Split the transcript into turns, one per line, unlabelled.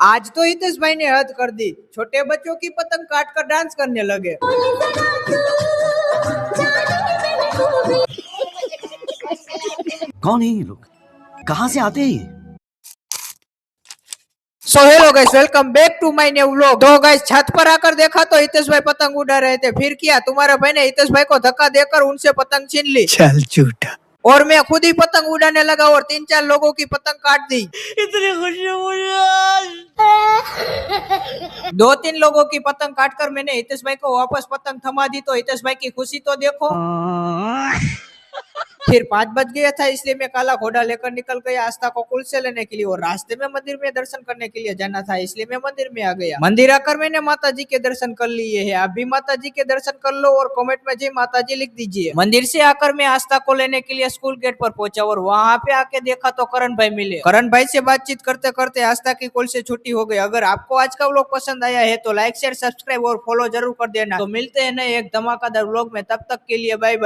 आज तो हितेश भाई ने हद कर दी, छोटे बच्चों की पतंग काट कर डांस करने लगे।
कौन है ये लोग, कहाँ से आते हैं ये?
So hello guys, welcome back to my new vlog. तो गाइस, छत पर आकर देखा तो हितेश भाई पतंग उड़ा रहे थे। फिर किया, तुम्हारे भाई ने हितेश भाई को धक्का देकर उनसे पतंग छीन ली।
चल झूठा।
और मैं खुद ही पतंग उड़ाने लगा और 3-4 लोगों की पतंग काट दी।
इतनी खुशी मुझे।
2-3 लोगों की पतंग काटकर मैंने हितेश भाई को वापस पतंग थमा दी। तो हितेश भाई की खुशी तो देखो। फिर 5 बज गया था, इसलिए मैं काला घोड़ा लेकर निकल गया आस्था को कुल से लेने के लिए। और रास्ते में मंदिर में दर्शन करने के लिए जाना था, इसलिए मैं मंदिर में आ गया। मंदिर आकर मैंने माता जी के दर्शन कर लिए हैं। आप भी माता जी के दर्शन कर लो और कमेंट में जय माता जी लिख दीजिए। मंदिर से आकर मैं आस्था को लेने के लिए स्कूल गेट पर पहुंचा और वहाँ पे आके देखा तो करण भाई मिले। करण भाई से बातचीत करते करते आस्था की कॉल से छुट्टी हो गई। अगर आपको आज का व्लॉग पसंद आया है तो लाइक शेयर सब्सक्राइब और फॉलो जरूर कर देना। तो मिलते हैं नए एक धमाकेदार व्लॉग में, तब तक के लिए बाय बाय।